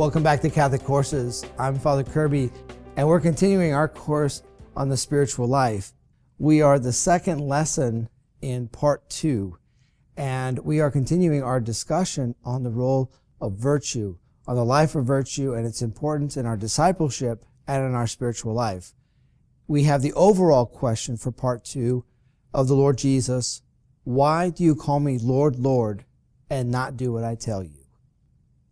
Welcome back to Catholic Courses. I'm Father Kirby, and we're continuing our course on the spiritual life. We are the second lesson in part 2, and we are continuing our discussion on the role of virtue, on the life of virtue and its importance in our discipleship and in our spiritual life. We have the overall question for part 2 of the Lord Jesus: why do you call me Lord, Lord, and not do what I tell you?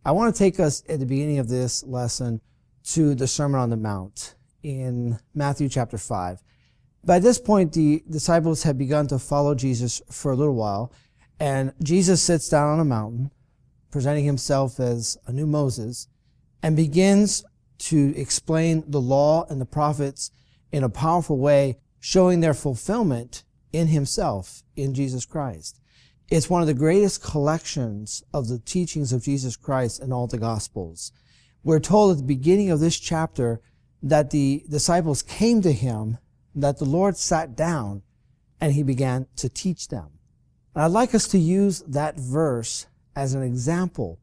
I want to take us at the beginning of this lesson to the Sermon on the Mount in Matthew chapter 5. By this point, the disciples had begun to follow Jesus for a little while, and Jesus sits down on a mountain, presenting himself as a new Moses, and begins to explain the law and the prophets in a powerful way, showing their fulfillment in himself, in Jesus Christ. It's one of the greatest collections of the teachings of Jesus Christ in all the Gospels. We're told at the beginning of this chapter that the disciples came to him, that the Lord sat down, and he began to teach them. And I'd like us to use that verse as an example,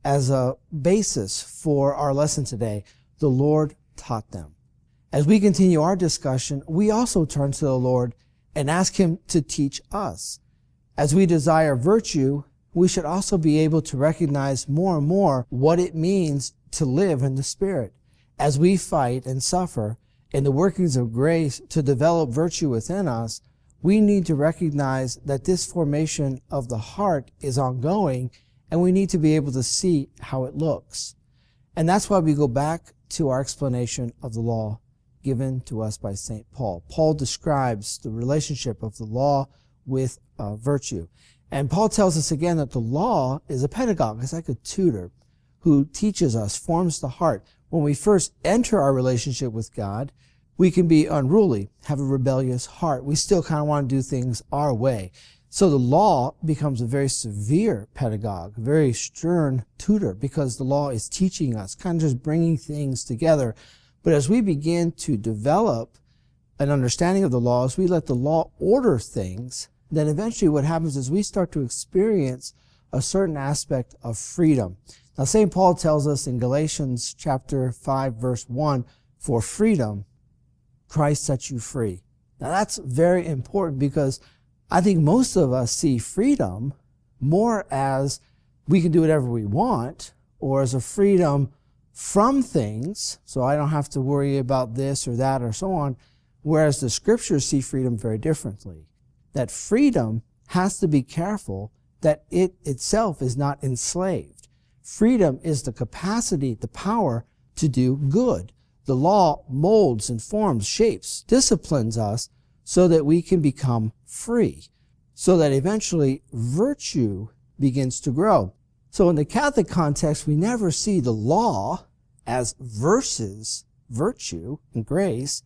as a basis for our lesson today. The Lord taught them. As we continue our discussion, we also turn to the Lord and ask him to teach us. As we desire virtue, we should also be able to recognize more and more what it means to live in the Spirit. As we fight and suffer in the workings of grace to develop virtue within us, we need to recognize that this formation of the heart is ongoing, and we need to be able to see how it looks. And that's why we go back to our explanation of the law given to us by St. Paul. Paul describes the relationship of the law with virtue. And Paul tells us again that the law is a pedagogue. It's like a tutor who teaches us, forms the heart. When we first enter our relationship with God, we can be unruly, have a rebellious heart. We still kind of want to do things our way. So the law becomes a very severe pedagogue, a very stern tutor, because the law is teaching us, kind of just bringing things together. But as we begin to develop an understanding of the law, as we let the law order things, then eventually what happens is we start to experience a certain aspect of freedom. Now, St. Paul tells us in Galatians chapter 5, verse 1, for freedom, Christ set you free. Now, that's very important, because I think most of us see freedom more as we can do whatever we want, or as a freedom from things, so I don't have to worry about this or that or so on, whereas the scriptures see freedom very differently. That freedom has to be careful that it itself is not enslaved. Freedom is the capacity, the power to do good. The law molds and forms, shapes, disciplines us so that we can become free, so that eventually virtue begins to grow. So in the Catholic context, we never see the law as versus virtue and grace,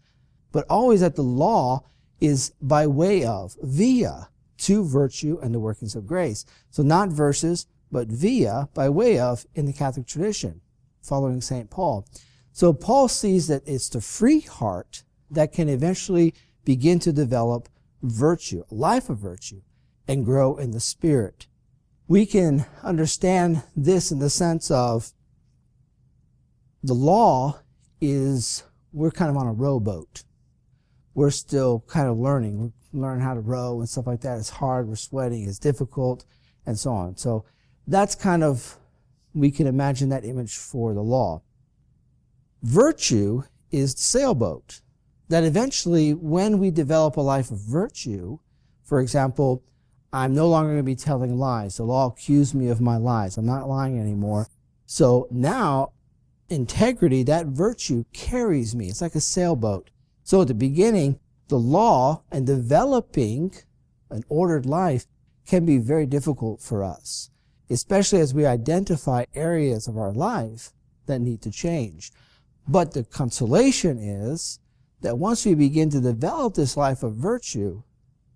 but always that the law is by way of, via, to virtue and the workings of grace. So not versus, but via, by way of, in the Catholic tradition, following St. Paul. So Paul sees that it's the free heart that can eventually begin to develop virtue, a life of virtue, and grow in the Spirit. We can understand this in the sense of the law is, we're kind of on a rowboat. We're still kind of learning. We learn how to row and stuff like that. It's hard, we're sweating, it's difficult, and so on. So that's kind of, we can imagine that image for the law. Virtue is the sailboat. That eventually, when we develop a life of virtue, for example, I'm no longer going to be telling lies. The law accused me of my lies. I'm not lying anymore. So now, integrity, that virtue carries me. It's like a sailboat. So at the beginning, the law and developing an ordered life can be very difficult for us, especially as we identify areas of our life that need to change. But the consolation is that once we begin to develop this life of virtue,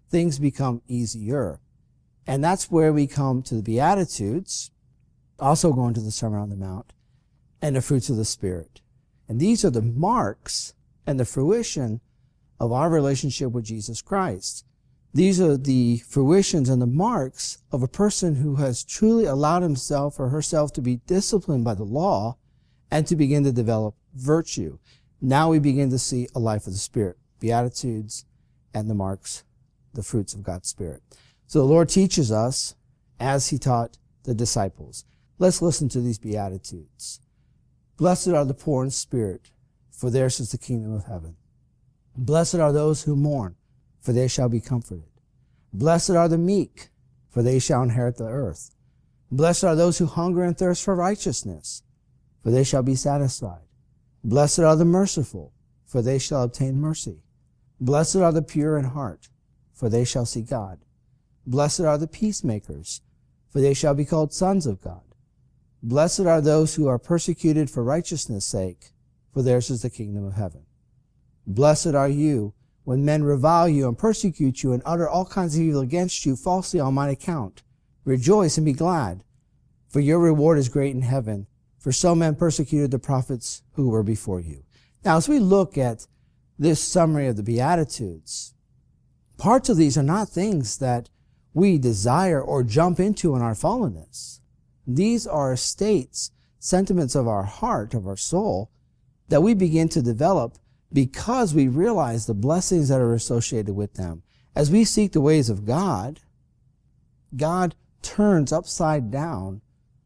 things become easier. And that's where we come to the Beatitudes, also going to the Sermon on the Mount, and the fruits of the Spirit. And these are the marks and the fruition of our relationship with Jesus Christ. These are the fruitions and the marks of a person who has truly allowed himself or herself to be disciplined by the law and to begin to develop virtue. Now we begin to see a life of the Spirit, Beatitudes and the marks, the fruits of God's Spirit. So the Lord teaches us as he taught the disciples. Let's listen to these Beatitudes. Blessed are the poor in spirit, for theirs is the kingdom of heaven. Blessed are those who mourn, for they shall be comforted. Blessed are the meek, for they shall inherit the earth. Blessed are those who hunger and thirst for righteousness, for they shall be satisfied. Blessed are the merciful, for they shall obtain mercy. Blessed are the pure in heart, for they shall see God. Blessed are the peacemakers, for they shall be called sons of God. Blessed are those who are persecuted for righteousness' sake, for theirs is the kingdom of heaven. Blessed are you when men revile you and persecute you and utter all kinds of evil against you falsely on mine account. Rejoice and be glad, for your reward is great in heaven, for so men persecuted the prophets who were before you. Now, as we look at this summary of the Beatitudes, parts of these are not things that we desire or jump into in our fallenness. These are states, sentiments of our heart, of our soul, that we begin to develop because we realize the blessings that are associated with them. As we seek the ways of God, God turns upside down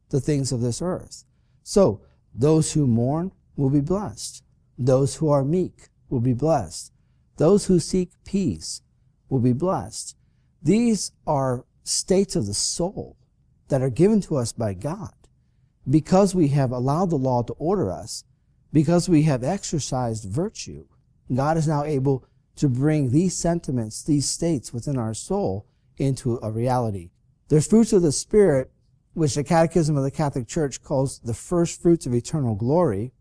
the things of this earth. So, those who mourn will be blessed. Those who are meek will be blessed. Those who seek peace will be blessed. These are states of the soul that are given to us by God because we have allowed the law to order us, because we have exercised virtue. God is now able to bring these sentiments, these states within our soul into a reality. The fruits of the Spirit, which the Catechism of the Catholic Church calls the first fruits of eternal glory,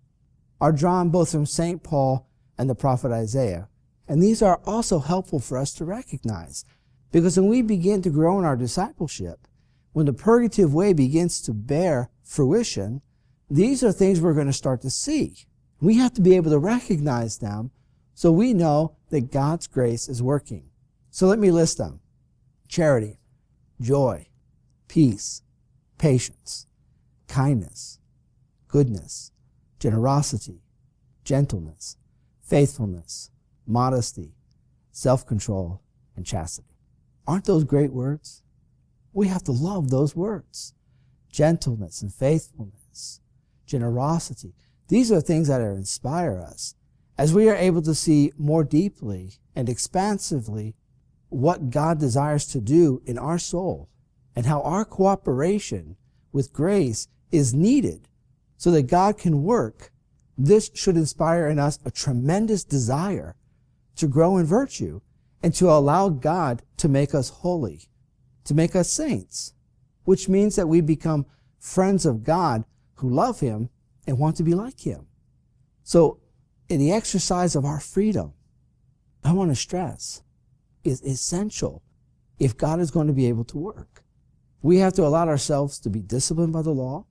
are drawn both from St. Paul and the prophet Isaiah. And these are also helpful for us to recognize, because when we begin to grow in our discipleship, when the purgative way begins to bear fruition, these are things we're going to start to see. We have to be able to recognize them so we know that God's grace is working. So let me list them. Charity, joy, peace, patience, kindness, goodness, generosity, gentleness, faithfulness, modesty, self-control, and chastity. Aren't those great words? We have to love those words. Gentleness and faithfulness, generosity. These are things that inspire us as we are able to see more deeply and expansively what God desires to do in our soul and how our cooperation with grace is needed so that God can work. This should inspire in us a tremendous desire to grow in virtue and to allow God to make us holy, to make us saints, which means that we become friends of God who love Him and want to be like Him. So, in the exercise of our freedom, I want to stress, is essential if God is going to be able to work. We have to allow ourselves to be disciplined by the law.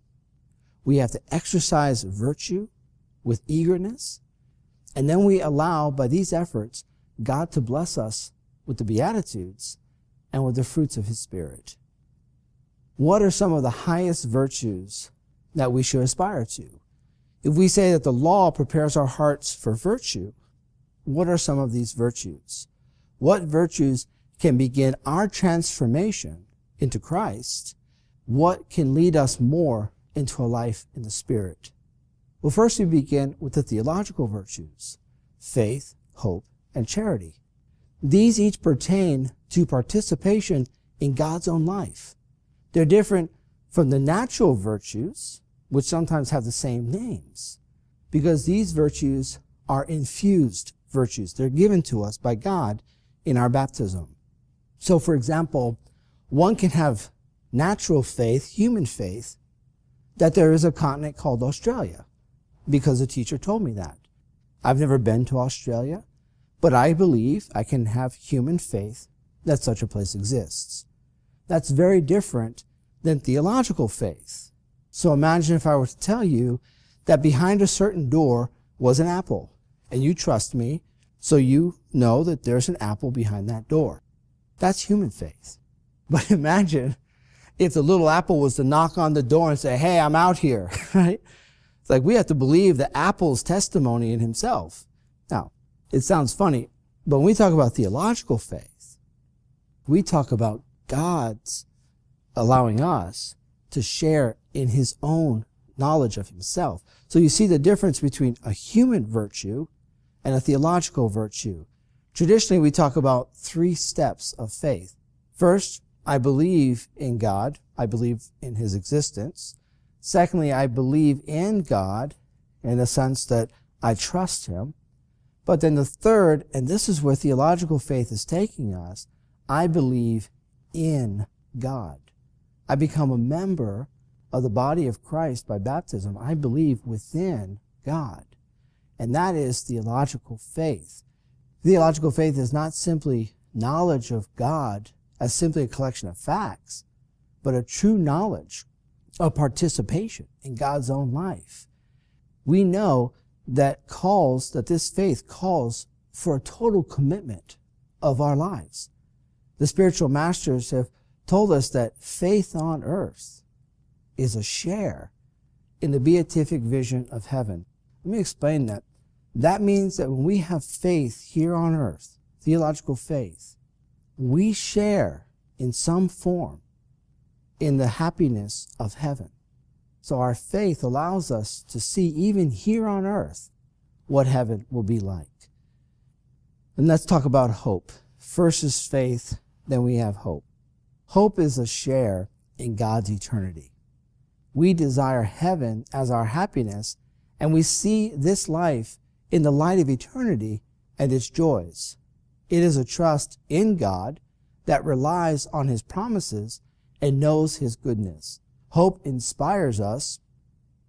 We have to exercise virtue with eagerness. And then we allow, by these efforts, God to bless us with the Beatitudes and with the fruits of His Spirit. What are some of the highest virtues that we should aspire to? If we say that the law prepares our hearts for virtue, what are some of these virtues? What virtues can begin our transformation into Christ? What can lead us more into a life in the Spirit? Well, first we begin with the theological virtues: faith, hope, and charity. These each pertain to participation in God's own life. They're different from the natural virtues, which sometimes have the same names, because these virtues are infused virtues. They're given to us by God in our baptism. So, for example, one can have natural faith, human faith, that there is a continent called Australia, because a teacher told me that. I've never been to Australia, but I believe I can have human faith that such a place exists. That's very different than theological faith. So imagine if I were to tell you that behind a certain door was an apple, and you trust me, so you know that there's an apple behind that door. That's human faith. But imagine if the little apple was to knock on the door and say, "Hey, I'm out here," right? It's like we have to believe the apple's testimony in himself. Now, it sounds funny, but when we talk about theological faith, we talk about God's allowing us to share in his own knowledge of himself. So you see the difference between a human virtue and a theological virtue. Traditionally, we talk about 3 steps of faith. First, I believe in God. I believe in his existence. Secondly, I believe in God in the sense that I trust him. But then the third, and this is where theological faith is taking us, I believe in God. I become a member of the body of Christ by baptism. I believe within God. And that is theological faith. Theological faith is not simply knowledge of God as simply a collection of facts, but a true knowledge of participation in God's own life. We know that this faith calls for a total commitment of our lives. The spiritual masters have told us that faith on earth is a share in the beatific vision of heaven. Let me explain that. That means that when we have faith here on earth, theological faith, we share in some form in the happiness of heaven. So our faith allows us to see even here on earth what heaven will be like. And let's talk about hope. First is faith, then we have hope. Hope is a share in God's eternity. We desire heaven as our happiness, and we see this life in the light of eternity and its joys. It is a trust in God that relies on his promises and knows his goodness. Hope inspires us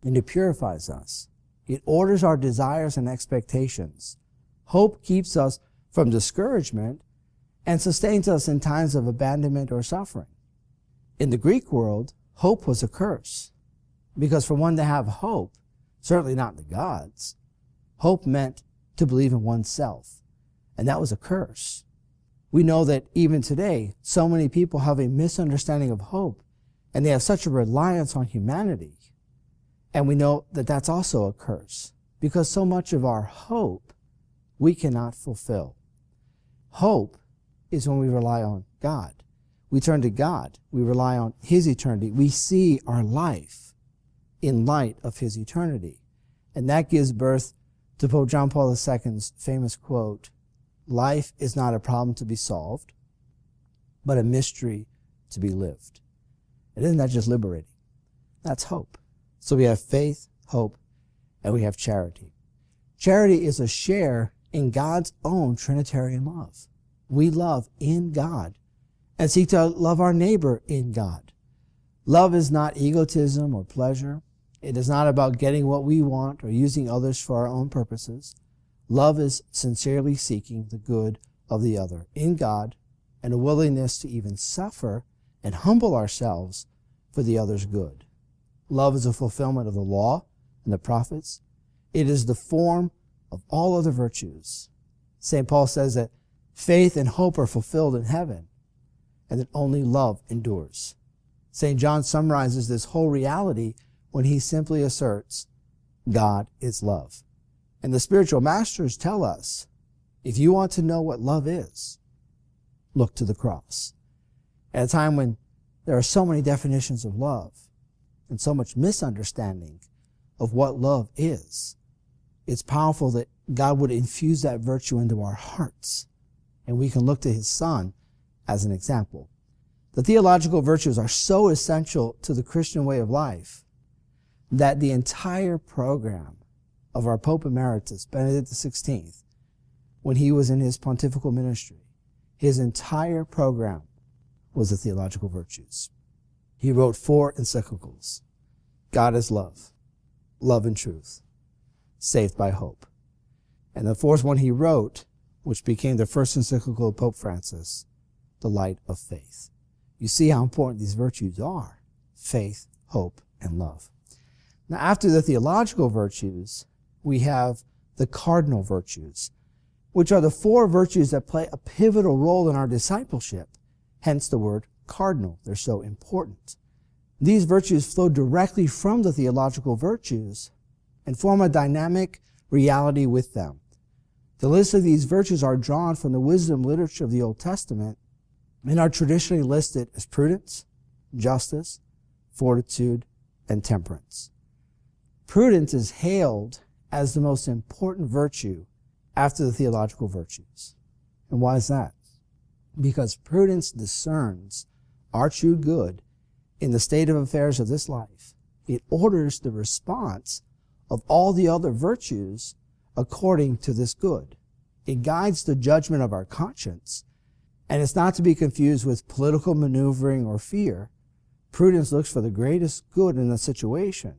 and it purifies us. It orders our desires and expectations. Hope keeps us from discouragement and sustains us in times of abandonment or suffering. In the Greek world, hope was a curse, because for one to have hope, certainly not in the gods, hope meant to believe in oneself, and that was a curse. We know that even today, so many people have a misunderstanding of hope, and they have such a reliance on humanity. And we know that that's also a curse, because so much of our hope we cannot fulfill. Hope is when we rely on God. We turn to God. We rely on his eternity. We see our life in light of his eternity. And that gives birth to Pope John Paul II's famous quote, "Life is not a problem to be solved, but a mystery to be lived." And isn't that just liberating? That's hope. So we have faith, hope, and we have charity. Charity is a share in God's own Trinitarian love. We love in God and seek to love our neighbor in God. Love is not egotism or pleasure. It is not about getting what we want or using others for our own purposes. Love is sincerely seeking the good of the other in God and a willingness to even suffer and humble ourselves for the other's good. Love is a fulfillment of the law and the prophets. It is the form of all other virtues. St. Paul says that faith and hope are fulfilled in heaven, and that only love endures. St. John summarizes this whole reality when he simply asserts, God is love. And the spiritual masters tell us, if you want to know what love is, look to the cross. At a time when there are so many definitions of love and so much misunderstanding of what love is, it's powerful that God would infuse that virtue into our hearts, and we can look to his Son as an example. The theological virtues are so essential to the Christian way of life that the entire program of our Pope Emeritus, Benedict XVI, when he was in his pontifical ministry, his entire program was the theological virtues. He wrote 4 encyclicals: God is love, love and truth, saved by hope. And the 4th one he wrote, which became the first encyclical of Pope Francis, the light of faith. You see how important these virtues are: faith, hope, and love. Now, after the theological virtues, we have the cardinal virtues, which are the 4 virtues that play a pivotal role in our discipleship. Hence the word cardinal. They're so important. These virtues flow directly from the theological virtues, and form a dynamic reality with them. The list of these virtues are drawn from the wisdom literature of the Old Testament and are traditionally listed as prudence, justice, fortitude, and temperance. Prudence is hailed as the most important virtue after the theological virtues. And why is that? Because prudence discerns our true good in the state of affairs of this life. It orders the response of all the other virtues according to this good. It guides the judgment of our conscience, and it's not to be confused with political maneuvering or fear. Prudence looks for the greatest good in the situation,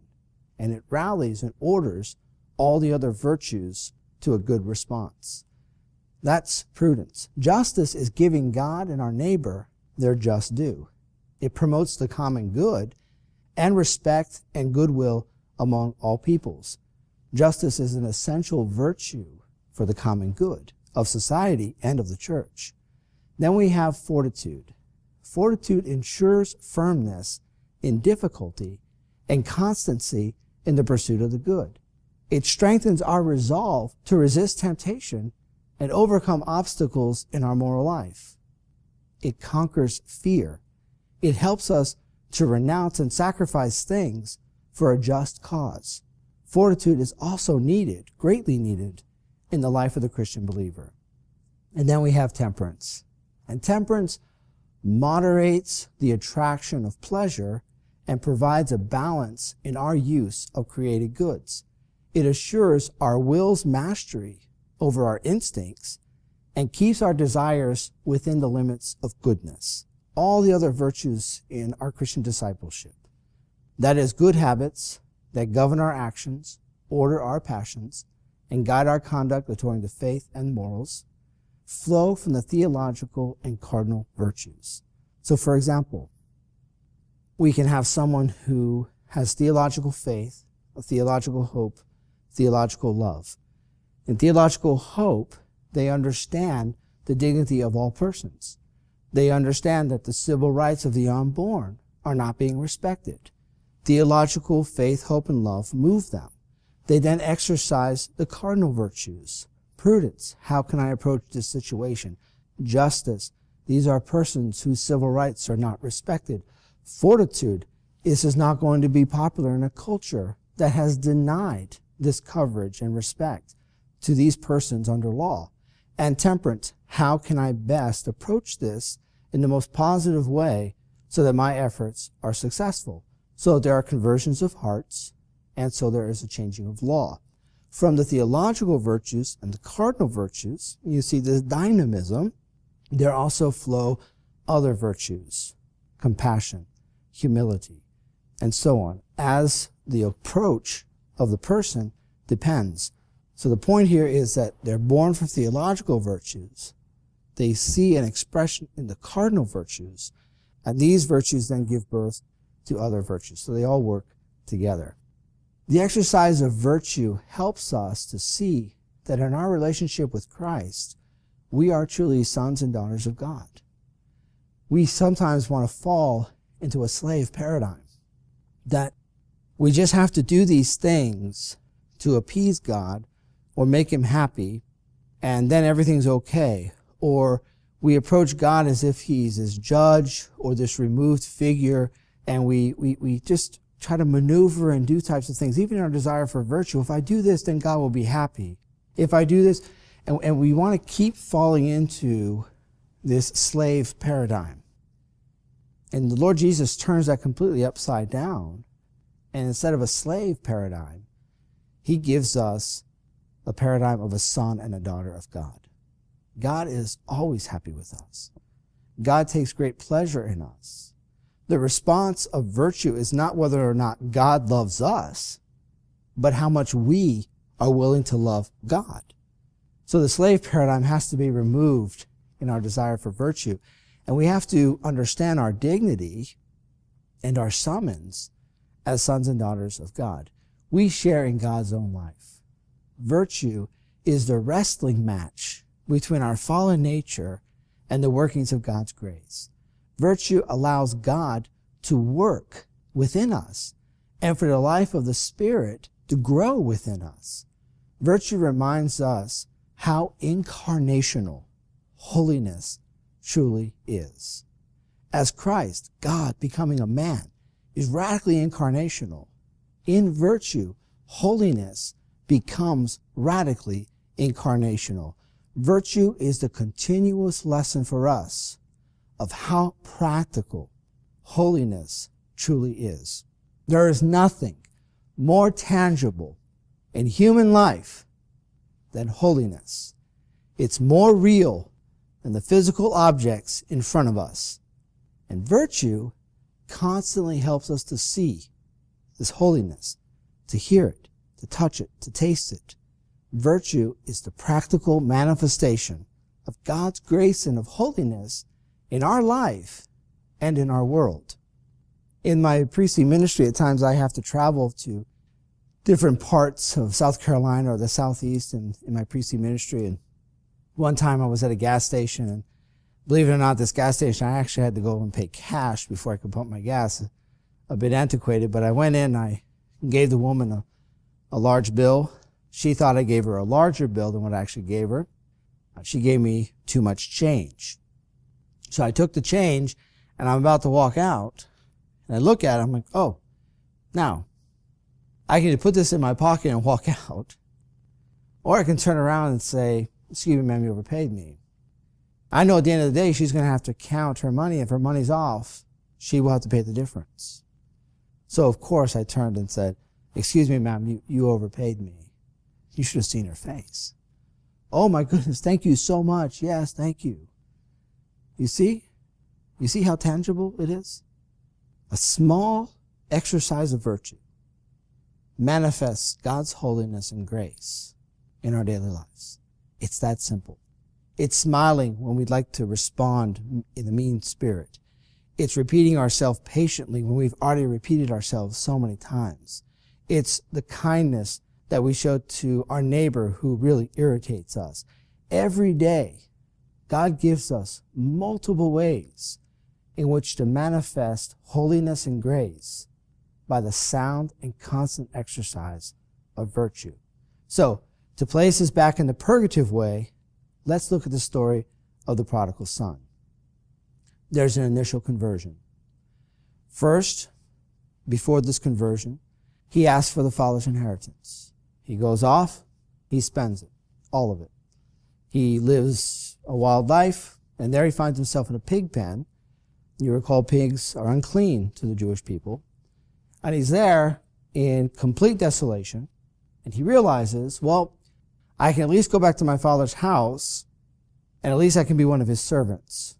and it rallies and orders all the other virtues to a good response. That's prudence. Justice is giving God and our neighbor their just due. It promotes the common good and respect and goodwill among all peoples. Justice is an essential virtue for the common good of society and of the church. Then we have fortitude. Fortitude ensures firmness in difficulty and constancy in the pursuit of the good. It strengthens our resolve to resist temptation and overcome obstacles in our moral life. It conquers fear. It helps us to renounce and sacrifice things for a just cause. Fortitude is also needed, greatly needed, in the life of the Christian believer. And then we have temperance. And temperance moderates the attraction of pleasure and provides a balance in our use of created goods. It assures our will's mastery over our instincts and keeps our desires within the limits of goodness. All the other virtues in our Christian discipleship. That is, good habits that govern our actions, order our passions, and guide our conduct according to faith and morals, flow from the theological and cardinal virtues. So, for example, we can have someone who has theological faith, a theological hope, theological love. In theological hope, they understand the dignity of all persons. They understand that the civil rights of the unborn are not being respected. Theological faith, hope, and love move them. They then exercise the cardinal virtues. Prudence, how can I approach this situation? Justice, these are persons whose civil rights are not respected. Fortitude, this is not going to be popular in a culture that has denied this coverage and respect to these persons under law. And temperance, how can I best approach this in the most positive way so that my efforts are successful? So there are conversions of hearts, and so there is a changing of law. From the theological virtues and the cardinal virtues, you see this dynamism. There also flow other virtues, compassion, humility, and so on, as the approach of the person depends. So the point here is that they're born from theological virtues. They see an expression in the cardinal virtues, and these virtues then give birth to other virtues. So they all work together. The exercise of virtue helps us to see that in our relationship with Christ, we are truly sons and daughters of God. We sometimes want to fall into a slave paradigm, that we just have to do these things to appease God or make Him happy, and then everything's okay. Or we approach God as if He's this judge or this removed figure, and we just try to maneuver and do types of things, even in our desire for virtue. If I do this, then God will be happy. If I do this, and we want to keep falling into this slave paradigm. And the Lord Jesus turns that completely upside down. And instead of a slave paradigm, He gives us a paradigm of a son and a daughter of God. God is always happy with us. God takes great pleasure in us. The response of virtue is not whether or not God loves us, but how much we are willing to love God. So the slave paradigm has to be removed in our desire for virtue. And we have to understand our dignity and our summons as sons and daughters of God. We share in God's own life. Virtue is the wrestling match between our fallen nature and the workings of God's grace. Virtue allows God to work within us and for the life of the Spirit to grow within us. Virtue reminds us how incarnational holiness truly is. As Christ, God becoming a man, is radically incarnational. In virtue, holiness becomes radically incarnational. Virtue is the continuous lesson for us of how practical holiness truly is. There is nothing more tangible in human life than holiness. It's more real than the physical objects in front of us. And virtue constantly helps us to see this holiness, to hear it, to touch it, to taste it. Virtue is the practical manifestation of God's grace and of holiness in our life and in our world. In my priestly ministry, at times I have to travel to different parts of South Carolina or the Southeast in my priestly ministry. And one time I was at a gas station, and believe it or not, this gas station, I actually had to go and pay cash before I could pump my gas. A bit antiquated, but I went in, I gave the woman a large bill. She thought I gave her a larger bill than what I actually gave her. She gave me too much change. So I took the change, and I'm about to walk out, and I look at it, I'm like, oh, now, I can put this in my pocket and walk out, or I can turn around and say, excuse me, ma'am, you overpaid me. I know at the end of the day, she's going to have to count her money. If her money's off, she will have to pay the difference. So, of course, I turned and said, excuse me, ma'am, you overpaid me. You should have seen her face. Oh, my goodness, thank you so much. Yes, thank you. You see? You see how tangible it is? A small exercise of virtue manifests God's holiness and grace in our daily lives. It's that simple. It's smiling when we'd like to respond in a mean spirit. It's repeating ourselves patiently when we've already repeated ourselves so many times. It's the kindness that we show to our neighbor who really irritates us. Every day, God gives us multiple ways in which to manifest holiness and grace by the sound and constant exercise of virtue. So, to place us back in the purgative way, let's look at the story of the prodigal son. There's an initial conversion. First, before this conversion, he asks for the father's inheritance. He goes off, he spends it, all of it. He lives a wild life, and there he finds himself in a pig pen. You recall pigs are unclean to the Jewish people. And he's there in complete desolation, and he realizes, well, I can at least go back to my father's house, and at least I can be one of his servants.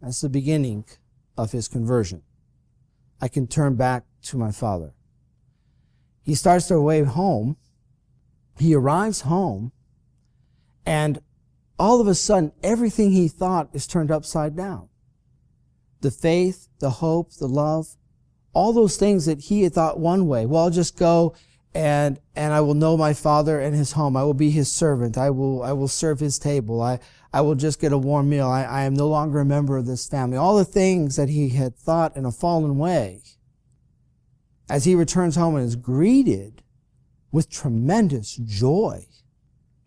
That's the beginning of his conversion. I can turn back to my father. He starts their way home. He arrives home, and all of a sudden, everything he thought is turned upside down. The faith, the hope, the love, all those things that he had thought one way. Well, I'll just go and I will know my father and his home. I will be his servant. I will serve his table. I will just get a warm meal. I am no longer a member of this family. All the things that he had thought in a fallen way. As he returns home and is greeted with tremendous joy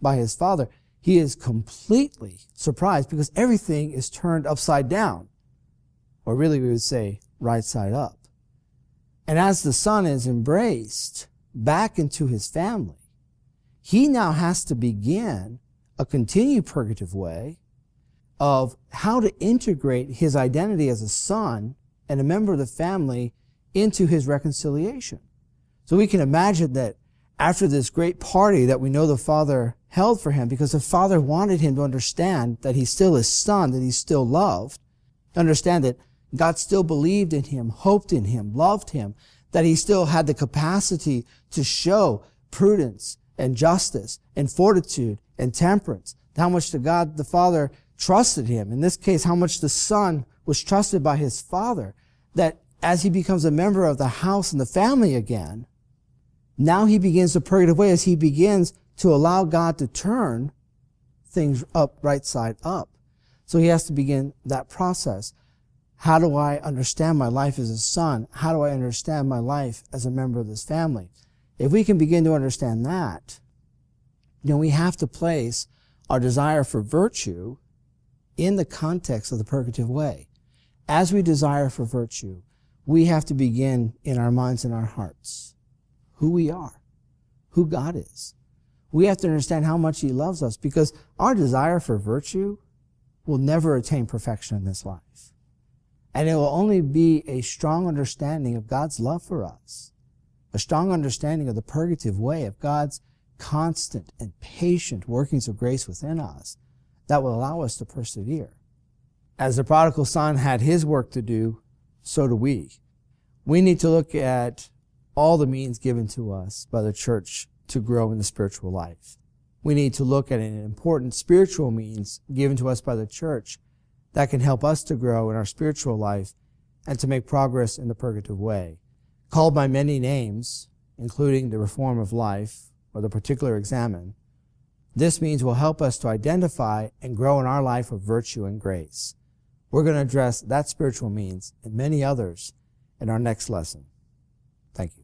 by his father, he is completely surprised because everything is turned upside down. Or really we would say right side up. And as the son is embraced back into his family, he now has to begin a continued purgative way of how to integrate his identity as a son and a member of the family into his reconciliation. So we can imagine that after this great party that we know the father held for him, because the father wanted him to understand that he's still his son, that he's still loved, understand that God still believed in him, hoped in him, loved him, that he still had the capacity to show prudence and justice and fortitude and temperance. How much the God the Father trusted him. In this case, how much the Son was trusted by his Father. That as he becomes a member of the house and the family again, now he begins the purgative way as he begins to allow God to turn things up, right side up. So he has to begin that process. How do I understand my life as a son? How do I understand my life as a member of this family? If we can begin to understand that, then we have to place our desire for virtue in the context of the purgative way. As we desire for virtue, we have to begin in our minds and our hearts who we are, who God is. We have to understand how much He loves us, because our desire for virtue will never attain perfection in this life. And it will only be a strong understanding of God's love for us, a strong understanding of the purgative way, of God's constant and patient workings of grace within us, that will allow us to persevere. As the prodigal son had his work to do, so do we. We need to look at all the means given to us by the church to grow in the spiritual life. We need to look at an important spiritual means given to us by the church that can help us to grow in our spiritual life and to make progress in the purgative way. Called by many names, including the reform of life or the particular examen, this means will help us to identify and grow in our life of virtue and grace. We're going to address that spiritual means and many others in our next lesson. Thank you.